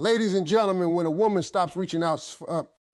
Ladies and gentlemen, when a woman stops reaching out,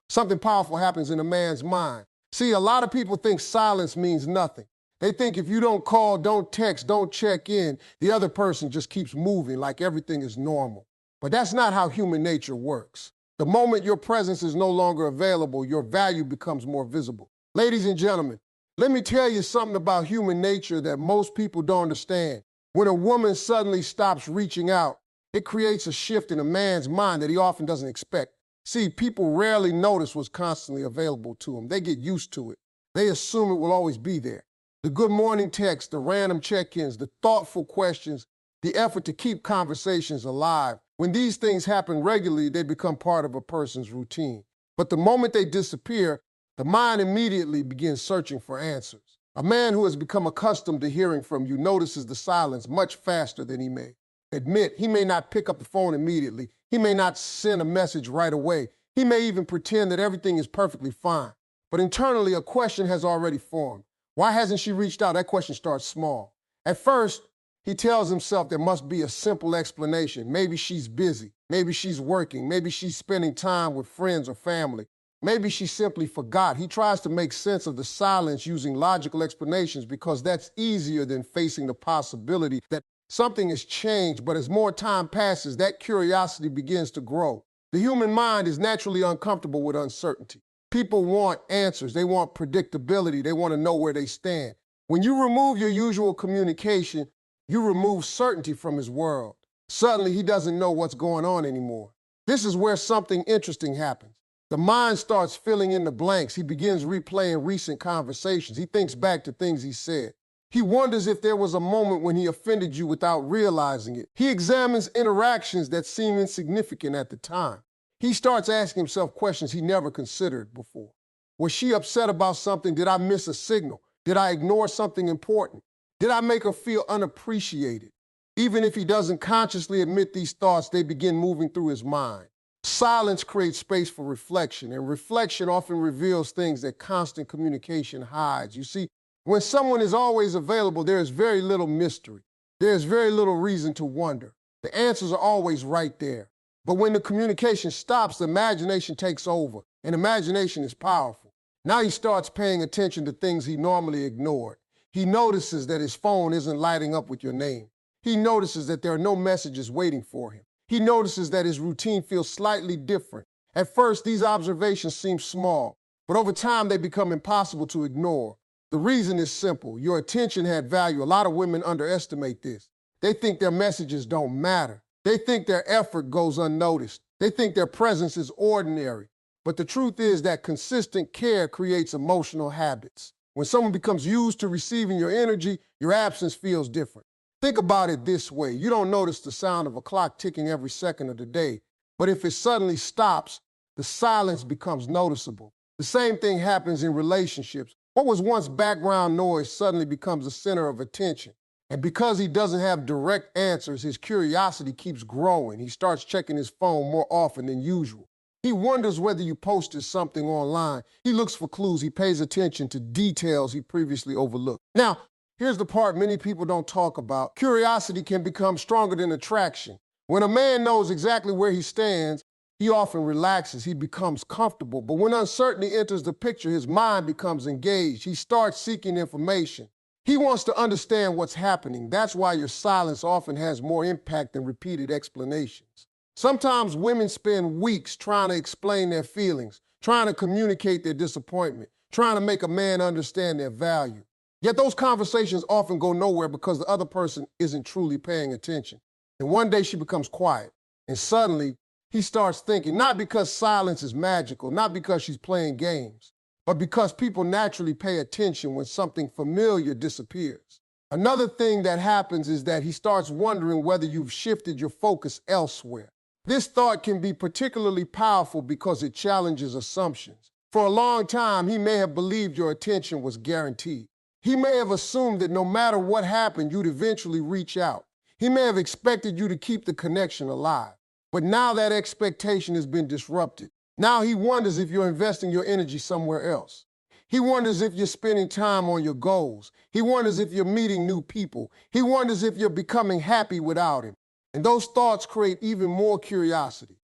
something powerful happens in a man's mind. See, a lot of people think silence means nothing. They think if you don't call, don't text, don't check in, the other person just keeps moving like everything is normal. But that's not how human nature works. The moment your presence is no longer available, your value becomes more visible. Ladies and gentlemen, let me tell you something about human nature that most people don't understand. When a woman suddenly stops reaching out, it creates a shift in a man's mind that he often doesn't expect. See, people rarely notice what's constantly available to them. They get used to it. They assume it will always be there. The good morning text, the random check-ins, the thoughtful questions, the effort to keep conversations alive. When these things happen regularly, they become part of a person's routine. But the moment they disappear, the mind immediately begins searching for answers. A man who has become accustomed to hearing from you notices the silence much faster than he may admit. He may not pick up the phone immediately. He may not send a message right away. He may even pretend that everything is perfectly fine. But internally, a question has already formed. Why hasn't she reached out? That question starts small. At first, he tells himself there must be a simple explanation. Maybe she's busy. Maybe she's working. Maybe she's spending time with friends or family. Maybe she simply forgot. He tries to make sense of the silence using logical explanations because that's easier than facing the possibility that something has changed. But as more time passes, that curiosity begins to grow. The human mind is naturally uncomfortable with uncertainty. People want answers. They want predictability. They want to know where they stand. When you remove your usual communication, you remove certainty from his world. Suddenly, he doesn't know what's going on anymore. This is where something interesting happens. The mind starts filling in the blanks. He begins replaying recent conversations. He thinks back to things he said. He wonders if there was a moment when he offended you without realizing it. He examines interactions that seem insignificant at the time. He starts asking himself questions he never considered before. Was she upset about something? Did I miss a signal? Did I ignore something important? Did I make her feel unappreciated? Even if he doesn't consciously admit these thoughts, they begin moving through his mind. Silence creates space for reflection, and reflection often reveals things that constant communication hides. You see, when someone is always available, there is very little mystery. There is very little reason to wonder. The answers are always right there. But when the communication stops, the imagination takes over, and imagination is powerful. Now he starts paying attention to things he normally ignored. He notices that his phone isn't lighting up with your name. He notices that there are no messages waiting for him. He notices that his routine feels slightly different. At first, these observations seem small, but over time they become impossible to ignore. The reason is simple. Your attention had value. A lot of women underestimate this. They think their messages don't matter. They think their effort goes unnoticed. They think their presence is ordinary. But the truth is that consistent care creates emotional habits. When someone becomes used to receiving your energy, your absence feels different. Think about it this way. You don't notice the sound of a clock ticking every second of the day, but if it suddenly stops, the silence becomes noticeable. The same thing happens in relationships. What was once background noise suddenly becomes the center of attention. And because he doesn't have direct answers, his curiosity keeps growing. He starts checking his phone more often than usual. He wonders whether you posted something online. He looks for clues. He pays attention to details he previously overlooked. Now, here's the part many people don't talk about. Curiosity can become stronger than attraction. When a man knows exactly where he stands, he often relaxes. He becomes comfortable. But when uncertainty enters the picture, his mind becomes engaged. He starts seeking information. He wants to understand what's happening. That's why your silence often has more impact than repeated explanations. Sometimes women spend weeks trying to explain their feelings, trying to communicate their disappointment, trying to make a man understand their value. Yet those conversations often go nowhere because the other person isn't truly paying attention. And one day she becomes quiet, and suddenly he starts thinking, not because silence is magical, not because she's playing games, but because people naturally pay attention when something familiar disappears. Another thing that happens is that he starts wondering whether you've shifted your focus elsewhere. This thought can be particularly powerful because it challenges assumptions. For a long time, he may have believed your attention was guaranteed. He may have assumed that no matter what happened, you'd eventually reach out. He may have expected you to keep the connection alive. But now that expectation has been disrupted. Now he wonders if you're investing your energy somewhere else. He wonders if you're spending time on your goals. He wonders if you're meeting new people. He wonders if you're becoming happy without him. And those thoughts create even more curiosity.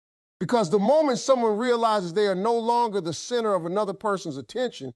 Because the moment someone realizes they are no longer the center of another person's attention,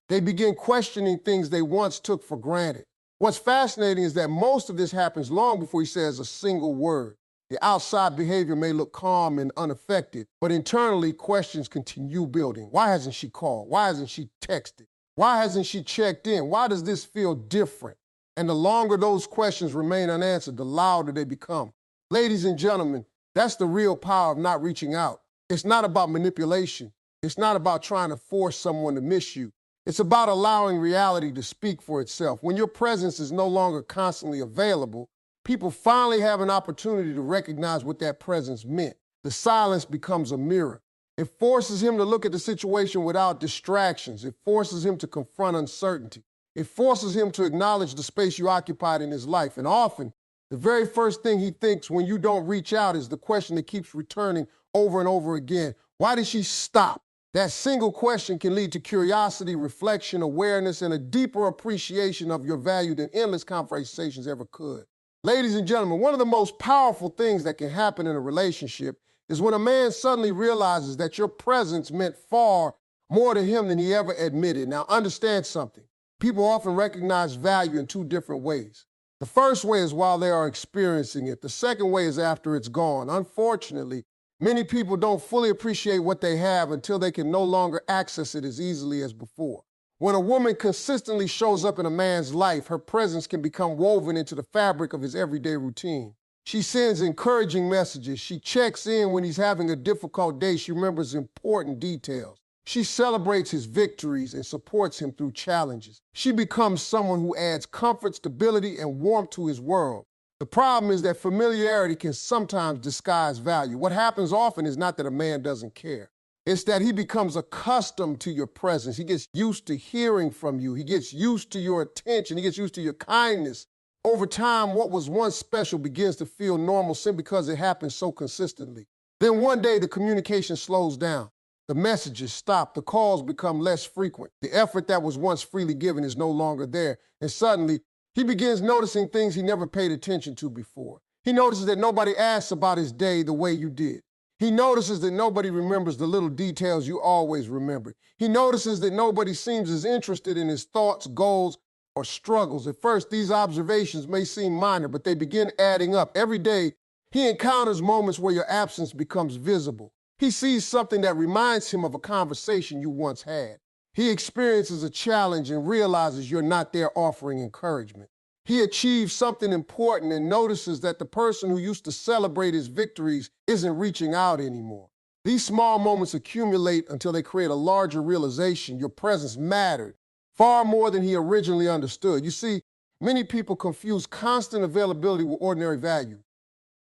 they begin questioning things they once took for granted. What's fascinating is that most of this happens long before he says a single word. The outside behavior may look calm and unaffected, but internally questions continue building. Why hasn't she called? Why hasn't she texted? Why hasn't she checked in? Why does this feel different? And the longer those questions remain unanswered, the louder they become. Ladies and gentlemen, that's the real power of not reaching out. It's not about manipulation. It's not about trying to force someone to miss you. It's about allowing reality to speak for itself. When your presence is no longer constantly available, people finally have an opportunity to recognize what that presence meant. The silence becomes a mirror. It forces him to look at the situation without distractions. It forces him to confront uncertainty. It forces him to acknowledge the space you occupied in his life. And often, the very first thing he thinks when you don't reach out is the question that keeps returning over and over again. Why did she stop? That single question can lead to curiosity, reflection, awareness, and a deeper appreciation of your value than endless conversations ever could. Ladies and gentlemen, one of the most powerful things that can happen in a relationship is when a man suddenly realizes that your presence meant far more to him than he ever admitted. Now, understand something. People often recognize value in two different ways. The first way is while they are experiencing it. The second way is after it's gone. Unfortunately, many people don't fully appreciate what they have until they can no longer access it as easily as before. When a woman consistently shows up in a man's life, her presence can become woven into the fabric of his everyday routine. She sends encouraging messages. She checks in when he's having a difficult day. She remembers important details. She celebrates his victories and supports him through challenges. She becomes someone who adds comfort, stability, and warmth to his world. The problem is that familiarity can sometimes disguise value. What happens often is not that a man doesn't care. It's that he becomes accustomed to your presence. He gets used to hearing from you. He gets used to your attention. He gets used to your kindness. Over time, what was once special begins to feel normal simply because it happens so consistently. Then one day, the communication slows down. The messages stop. The calls become less frequent. The effort that was once freely given is no longer there. And suddenly, he begins noticing things he never paid attention to before. He notices that nobody asks about his day the way you did. He notices that nobody remembers the little details you always remembered. He notices that nobody seems as interested in his thoughts, goals, or struggles. At first, these observations may seem minor, but they begin adding up. Every day, he encounters moments where your absence becomes visible. He sees something that reminds him of a conversation you once had. He experiences a challenge and realizes you're not there offering encouragement. He achieves something important and notices that the person who used to celebrate his victories isn't reaching out anymore. These small moments accumulate until they create a larger realization your presence mattered far more than he originally understood. You see, many people confuse constant availability with ordinary value.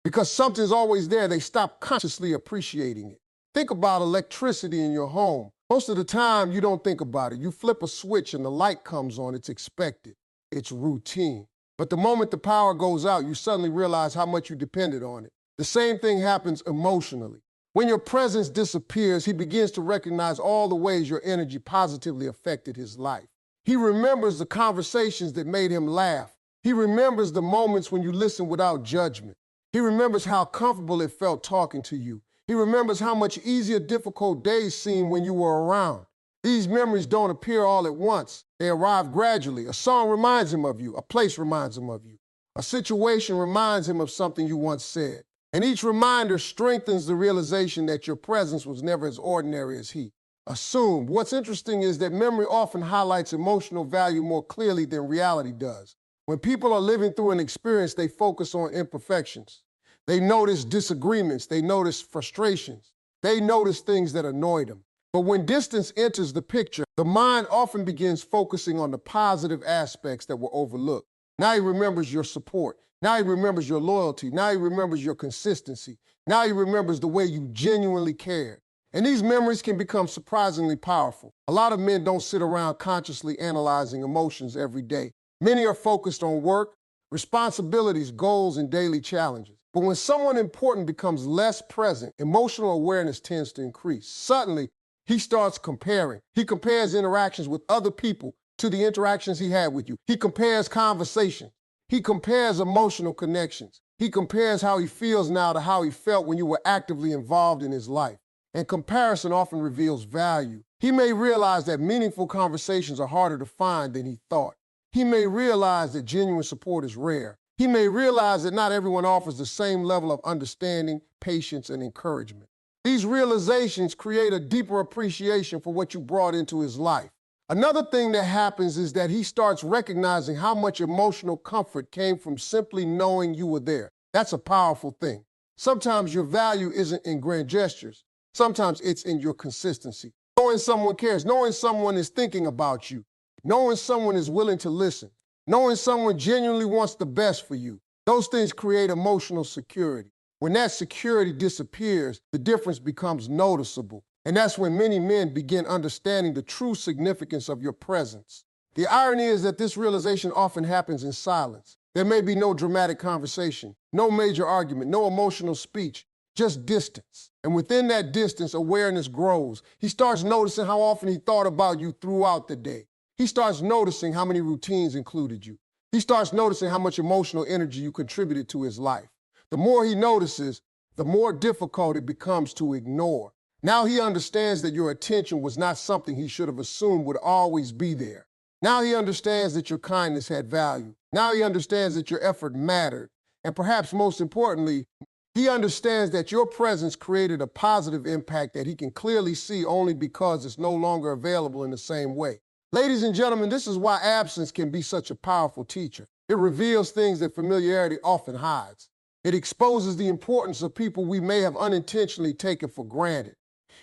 Because something's always there, they stop consciously appreciating it. Think about electricity in your home. Most of the time, you don't think about it. You flip a switch and the light comes on. It's expected. It's routine. But the moment the power goes out, you suddenly realize how much you depended on it. The same thing happens emotionally. When your presence disappears, he begins to recognize all the ways your energy positively affected his life. He remembers the conversations that made him laugh. He remembers the moments when you listened without judgment. He remembers how comfortable it felt talking to you. He remembers how much easier difficult days seemed when you were around. These memories don't appear all at once. They arrive gradually. A song reminds him of you. A place reminds him of you. A situation reminds him of something you once said. And each reminder strengthens the realization that your presence was never as ordinary as he assumed. What's interesting is that memory often highlights emotional value more clearly than reality does. When people are living through an experience, they focus on imperfections. They notice disagreements. They notice frustrations. They notice things that annoy them. But when distance enters the picture, the mind often begins focusing on the positive aspects that were overlooked. Now he remembers your support. Now he remembers your loyalty. Now he remembers your consistency. Now he remembers the way you genuinely cared. And these memories can become surprisingly powerful. A lot of men don't sit around consciously analyzing emotions every day. Many are focused on work, responsibilities, goals, and daily challenges. But when someone important becomes less present, emotional awareness tends to increase. Suddenly, he starts comparing. He compares interactions with other people to the interactions he had with you. He compares conversations. He compares emotional connections. He compares how he feels now to how he felt when you were actively involved in his life. And comparison often reveals value. He may realize that meaningful conversations are harder to find than he thought. He may realize that genuine support is rare. He may realize that not everyone offers the same level of understanding, patience, and encouragement. These realizations create a deeper appreciation for what you brought into his life. Another thing that happens is that he starts recognizing how much emotional comfort came from simply knowing you were there. That's a powerful thing. Sometimes your value isn't in grand gestures. Sometimes it's in your consistency. Knowing someone cares, knowing someone is thinking about you, knowing someone is willing to listen, knowing someone genuinely wants the best for you. Those things create emotional security. When that security disappears, the difference becomes noticeable. And that's when many men begin understanding the true significance of your presence. The irony is that this realization often happens in silence. There may be no dramatic conversation, no major argument, no emotional speech, just distance. And within that distance, awareness grows. He starts noticing how often he thought about you throughout the day. He starts noticing how many routines included you. He starts noticing how much emotional energy you contributed to his life. The more he notices, the more difficult it becomes to ignore. Now he understands that your attention was not something he should have assumed would always be there. Now he understands that your kindness had value. Now he understands that your effort mattered. And perhaps most importantly, he understands that your presence created a positive impact that he can clearly see only because it's no longer available in the same way. Ladies and gentlemen, this is why absence can be such a powerful teacher. It reveals things that familiarity often hides. It exposes the importance of people we may have unintentionally taken for granted.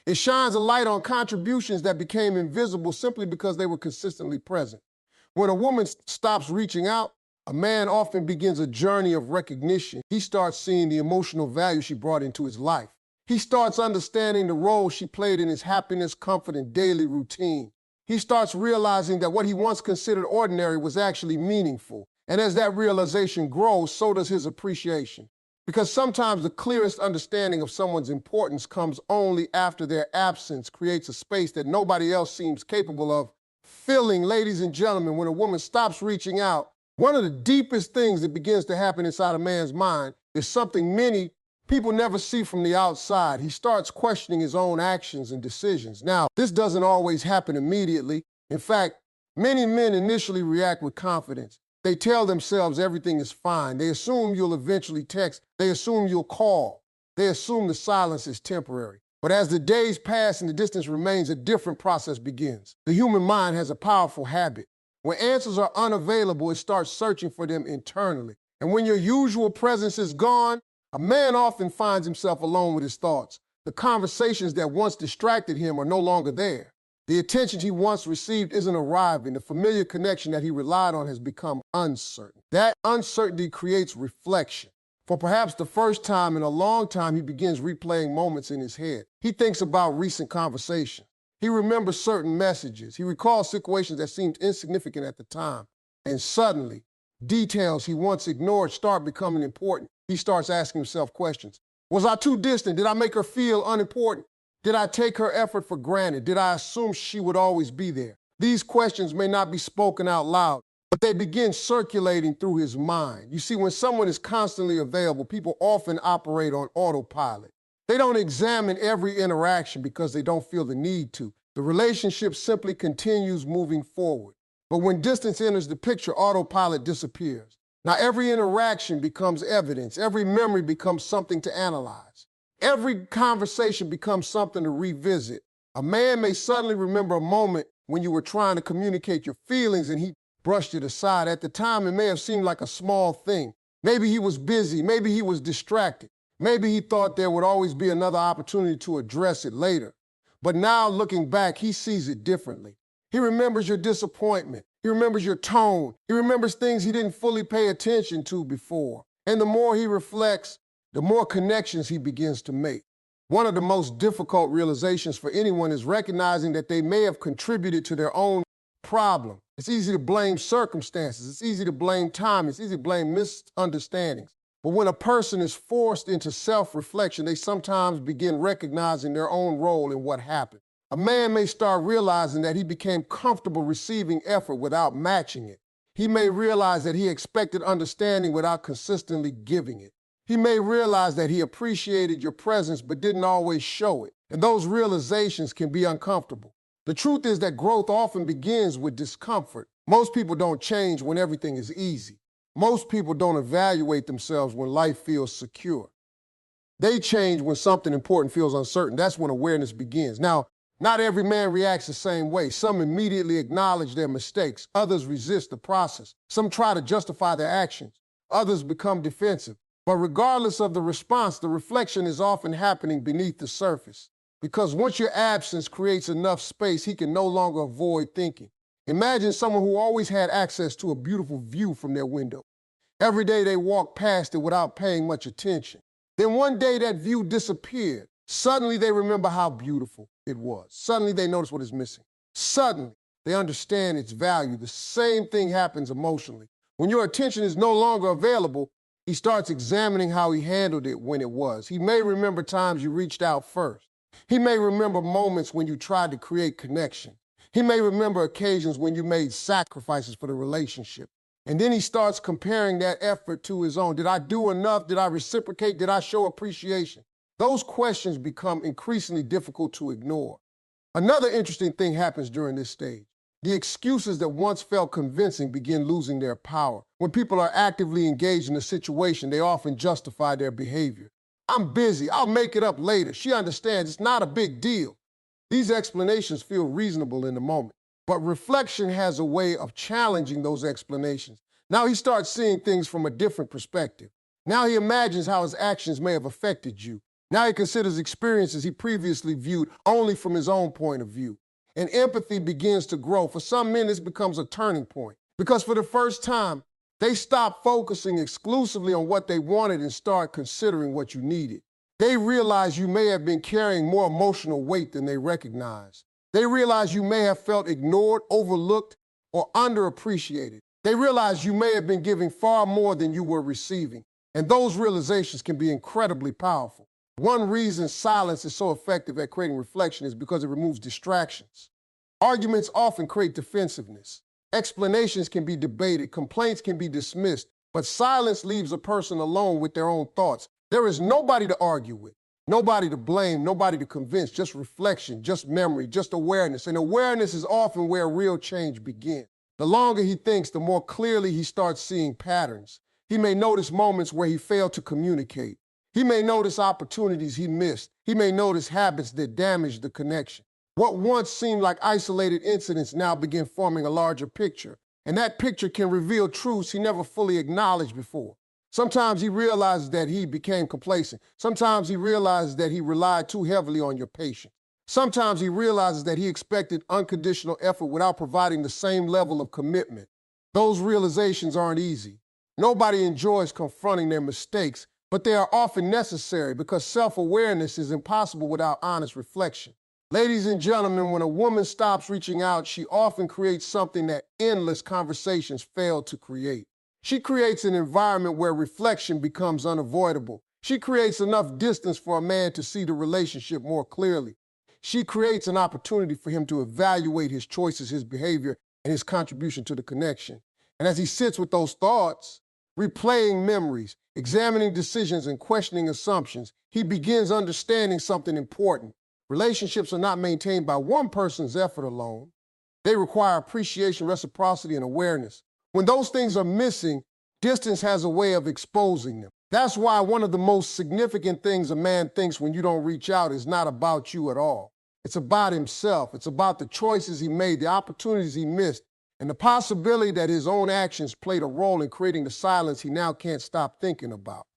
It shines a light on contributions that became invisible simply because they were consistently present. When a woman stops reaching out, a man often begins a journey of recognition. He starts seeing the emotional value she brought into his life. He starts understanding the role she played in his happiness, comfort, and daily routine. He starts realizing that what he once considered ordinary was actually meaningful. And as that realization grows, so does his appreciation. Because sometimes the clearest understanding of someone's importance comes only after their absence creates a space that nobody else seems capable of filling. Ladies and gentlemen, when a woman stops reaching out, one of the deepest things that begins to happen inside a man's mind is something many people never see from the outside. He starts questioning his own actions and decisions. Now, this doesn't always happen immediately. In fact, many men initially react with confidence. They tell themselves everything is fine. They assume you'll eventually text. They assume you'll call. They assume the silence is temporary. But as the days pass and the distance remains, a different process begins. The human mind has a powerful habit. When answers are unavailable, it starts searching for them internally. And when your usual presence is gone, a man often finds himself alone with his thoughts. The conversations that once distracted him are no longer there. The attention he once received isn't arriving. The familiar connection that he relied on has become uncertain. That uncertainty creates reflection. For perhaps the first time in a long time, he begins replaying moments in his head. He thinks about recent conversations. He remembers certain messages. He recalls situations that seemed insignificant at the time. And suddenly, details he once ignored start becoming important. He starts asking himself questions. Was I too distant? Did I make her feel unimportant? Did I take her effort for granted? Did I assume she would always be there? These questions may not be spoken out loud, but they begin circulating through his mind. You see, when someone is constantly available, people often operate on autopilot. They don't examine every interaction because they don't feel the need to. The relationship simply continues moving forward. But when distance enters the picture, autopilot disappears. Now, every interaction becomes evidence. Every memory becomes something to analyze. Every conversation becomes something to revisit. A man may suddenly remember a moment when you were trying to communicate your feelings and he brushed it aside. At the time, it may have seemed like a small thing. Maybe he was busy. Maybe he was distracted. Maybe he thought there would always be another opportunity to address it later. But now, looking back, he sees it differently. He remembers your disappointment. He remembers your tone. He remembers things he didn't fully pay attention to before. And the more he reflects, the more connections he begins to make. One of the most difficult realizations for anyone is recognizing that they may have contributed to their own problem. It's easy to blame circumstances. It's easy to blame time. It's easy to blame misunderstandings. But when a person is forced into self-reflection, they sometimes begin recognizing their own role in what happened. A man may start realizing that he became comfortable receiving effort without matching it. He may realize that he expected understanding without consistently giving it. He may realize that he appreciated your presence but didn't always show it. And those realizations can be uncomfortable. The truth is that growth often begins with discomfort. Most people don't change when everything is easy. Most people don't evaluate themselves when life feels secure. They change when something important feels uncertain. That's when awareness begins. Now, not every man reacts the same way. Some immediately acknowledge their mistakes. Others resist the process. Some try to justify their actions. Others become defensive. But regardless of the response, the reflection is often happening beneath the surface. Because once your absence creates enough space, he can no longer avoid thinking. Imagine someone who always had access to a beautiful view from their window. Every day they walked past it without paying much attention. Then one day that view disappeared. Suddenly they remember how beautiful it was. Suddenly they notice what is missing. Suddenly they understand its value. The same thing happens emotionally. When your attention is no longer available, he starts examining how he handled it when it was. He may remember times you reached out first. He may remember moments when you tried to create connection. He may remember occasions when you made sacrifices for the relationship. And then he starts comparing that effort to his own. Did I do enough? Did I reciprocate? Did I show appreciation? Those questions become increasingly difficult to ignore. Another interesting thing happens during this stage. The excuses that once felt convincing begin losing their power. When people are actively engaged in a situation, they often justify their behavior. I'm busy. I'll make it up later. She understands. It's not a big deal. These explanations feel reasonable in the moment, but reflection has a way of challenging those explanations. Now he starts seeing things from a different perspective. Now he imagines how his actions may have affected you. Now he considers experiences he previously viewed only from his own point of view. And empathy begins to grow. For some men, this becomes a turning point because for the first time, they stop focusing exclusively on what they wanted and start considering what you needed. They realize you may have been carrying more emotional weight than they recognized. They realize you may have felt ignored, overlooked, or underappreciated. They realize you may have been giving far more than you were receiving. And those realizations can be incredibly powerful. One reason silence is so effective at creating reflection is because it removes distractions. Arguments often create defensiveness. Explanations can be debated, complaints can be dismissed, but silence leaves a person alone with their own thoughts. There is nobody to argue with, nobody to blame, nobody to convince, just reflection, just memory, just awareness. And awareness is often where real change begins. The longer he thinks, the more clearly he starts seeing patterns. He may notice moments where he failed to communicate. He may notice opportunities he missed. He may notice habits that damaged the connection. What once seemed like isolated incidents now begin forming a larger picture. And that picture can reveal truths he never fully acknowledged before. Sometimes he realizes that he became complacent. Sometimes he realizes that he relied too heavily on your patience. Sometimes he realizes that he expected unconditional effort without providing the same level of commitment. Those realizations aren't easy. Nobody enjoys confronting their mistakes, but they are often necessary because self-awareness is impossible without honest reflection. Ladies and gentlemen, when a woman stops reaching out, she often creates something that endless conversations fail to create. She creates an environment where reflection becomes unavoidable. She creates enough distance for a man to see the relationship more clearly. She creates an opportunity for him to evaluate his choices, his behavior, and his contribution to the connection. And as he sits with those thoughts, replaying memories, examining decisions, and questioning assumptions, he begins understanding something important. Relationships are not maintained by one person's effort alone. They require appreciation, reciprocity, and awareness. When those things are missing, distance has a way of exposing them. That's why one of the most significant things a man thinks when you don't reach out is not about you at all. It's about himself. It's about the choices he made, the opportunities he missed, and the possibility that his own actions played a role in creating the silence he now can't stop thinking about.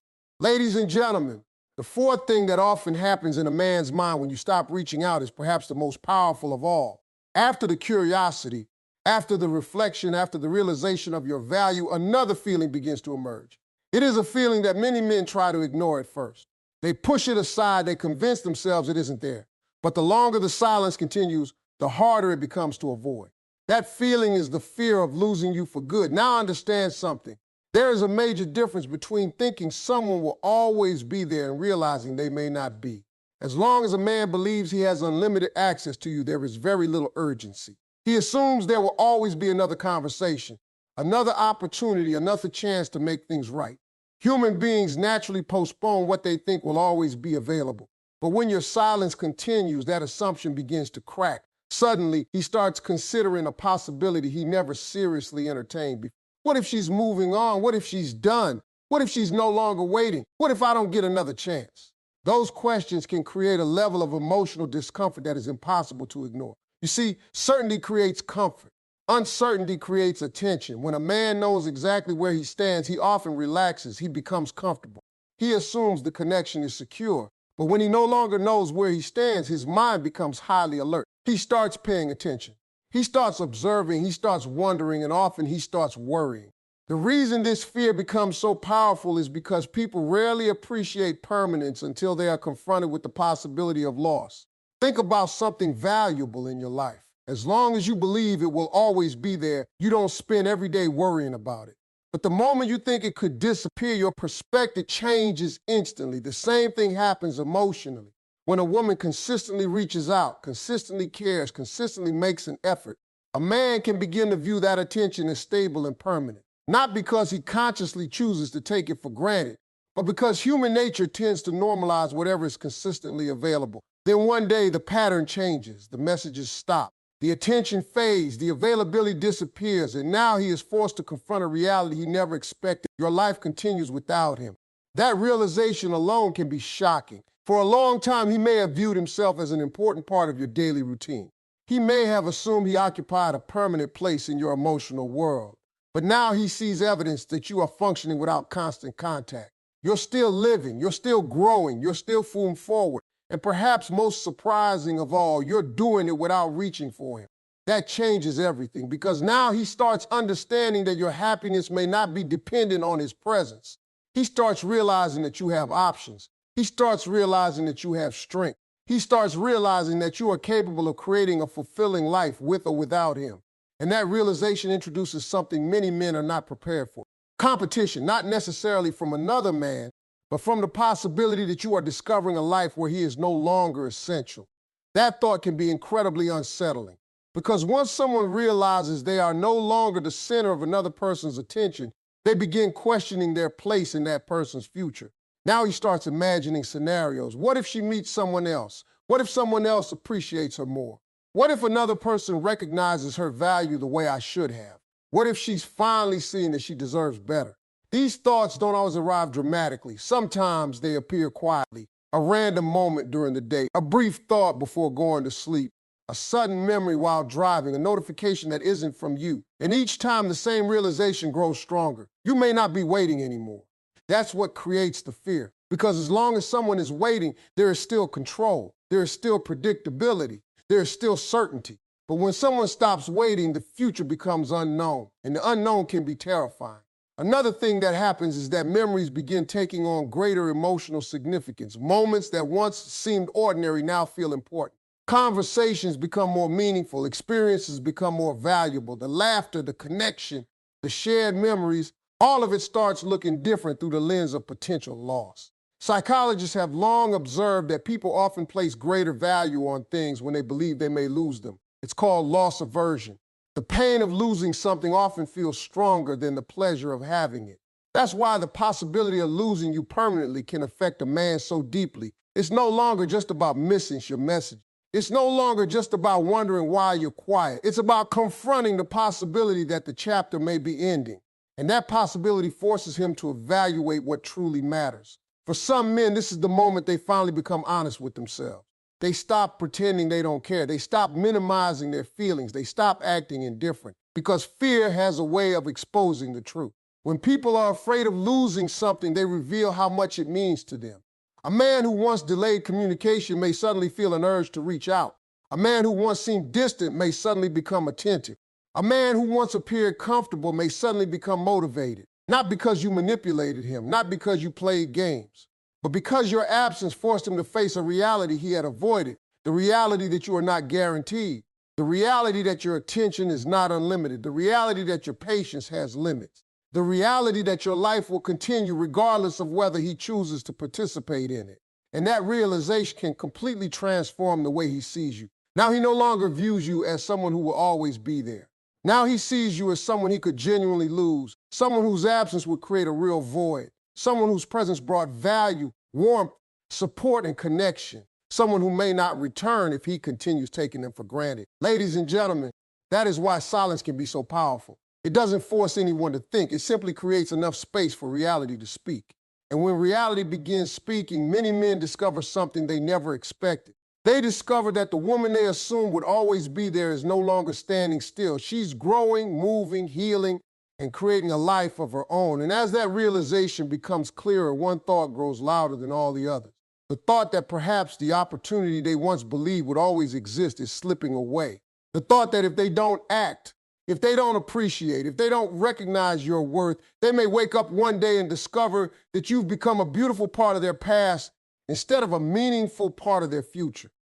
Ladies and gentlemen, the fourth thing that often happens in a man's mind when you stop reaching out is perhaps the most powerful of all. After the curiosity, after the reflection, after the realization of your value, another feeling begins to emerge. It is a feeling that many men try to ignore at first. They push it aside, they convince themselves it isn't there. But the longer the silence continues, the harder it becomes to avoid. That feeling is the fear of losing you for good. Now understand something. There is a major difference between thinking someone will always be there and realizing they may not be. As long as a man believes he has unlimited access to you, there is very little urgency. He assumes there will always be another conversation, another opportunity, another chance to make things right. Human beings naturally postpone what they think will always be available. But when your silence continues, that assumption begins to crack. Suddenly, he starts considering a possibility he never seriously entertained before. What if she's moving on? What if she's done? What if she's no longer waiting? What if I don't get another chance? Those questions can create a level of emotional discomfort that is impossible to ignore. You see, certainty creates comfort. Uncertainty creates attention. When a man knows exactly where he stands, he often relaxes. He becomes comfortable. He assumes the connection is secure. But when he no longer knows where he stands, his mind becomes highly alert. He starts paying attention. He starts observing. He starts wondering, and often he starts worrying. The reason this fear becomes so powerful is because people rarely appreciate permanence until they are confronted with the possibility of loss. Think about something valuable in your life. As long as you believe it will always be there, you don't spend every day worrying about it. But the moment you think it could disappear, your perspective changes instantly. The same thing happens emotionally. When a woman consistently reaches out, consistently cares, consistently makes an effort, a man can begin to view that attention as stable and permanent. Not because he consciously chooses to take it for granted, but because human nature tends to normalize whatever is consistently available. Then one day the pattern changes, the messages stop, the attention fades, the availability disappears, and now he is forced to confront a reality he never expected. Your life continues without him. That realization alone can be shocking. For a long time, he may have viewed himself as an important part of your daily routine. He may have assumed he occupied a permanent place in your emotional world. But now he sees evidence that you are functioning without constant contact. You're still living, you're still growing, you're still moving forward. And perhaps most surprising of all, you're doing it without reaching for him. That changes everything because now he starts understanding that your happiness may not be dependent on his presence. He starts realizing that you have options. He starts realizing that you have strength. He starts realizing that you are capable of creating a fulfilling life with or without him. And that realization introduces something many men are not prepared for. Competition, not necessarily from another man, but from the possibility that you are discovering a life where he is no longer essential. That thought can be incredibly unsettling, because once someone realizes they are no longer the center of another person's attention, they begin questioning their place in that person's future. Now he starts imagining scenarios. What if she meets someone else? What if someone else appreciates her more? What if another person recognizes her value the way I should have? What if she's finally seen that she deserves better? These thoughts don't always arrive dramatically. Sometimes they appear quietly. A random moment during the day, a brief thought before going to sleep, a sudden memory while driving, a notification that isn't from you. And each time the same realization grows stronger. You may not be waiting anymore. That's what creates the fear. Because as long as someone is waiting, there is still control. There is still predictability. There is still certainty. But when someone stops waiting, the future becomes unknown, and the unknown can be terrifying. Another thing that happens is that memories begin taking on greater emotional significance. Moments that once seemed ordinary now feel important. Conversations become more meaningful. Experiences become more valuable. The laughter, the connection, the shared memories, all of it starts looking different through the lens of potential loss. Psychologists have long observed that people often place greater value on things when they believe they may lose them. It's called loss aversion. The pain of losing something often feels stronger than the pleasure of having it. That's why the possibility of losing you permanently can affect a man so deeply. It's no longer just about missing your message. It's no longer just about wondering why you're quiet. It's about confronting the possibility that the chapter may be ending. And that possibility forces him to evaluate what truly matters. For some men, this is the moment they finally become honest with themselves. They stop pretending they don't care. They stop minimizing their feelings. They stop acting indifferent because fear has a way of exposing the truth. When people are afraid of losing something, they reveal how much it means to them. A man who once delayed communication may suddenly feel an urge to reach out. A man who once seemed distant may suddenly become attentive. A man who once appeared comfortable may suddenly become motivated. Not because you manipulated him, not because you played games, but because your absence forced him to face a reality he had avoided, the reality that you are not guaranteed, the reality that your attention is not unlimited, the reality that your patience has limits, the reality that your life will continue regardless of whether he chooses to participate in it. And that realization can completely transform the way he sees you. Now he no longer views you as someone who will always be there. Now he sees you as someone he could genuinely lose, someone whose absence would create a real void. someone whose presence brought value, warmth, support, and connection, someone who may not return if he continues taking them for granted. Ladies and gentlemen, that is why silence can be so powerful. It doesn't force anyone to think. It simply creates enough space for reality to speak. And when reality begins speaking, many men discover something they never expected. They discover that the woman they assumed would always be there is no longer standing still. She's growing, moving, healing, and creating a life of her own. And as that realization becomes clearer, one thought grows louder than all the others. The thought that perhaps the opportunity they once believed would always exist is slipping away. The thought that if they don't act, if they don't appreciate, if they don't recognize your worth, they may wake up one day and discover that you've become a beautiful part of their past instead of a meaningful part of their future.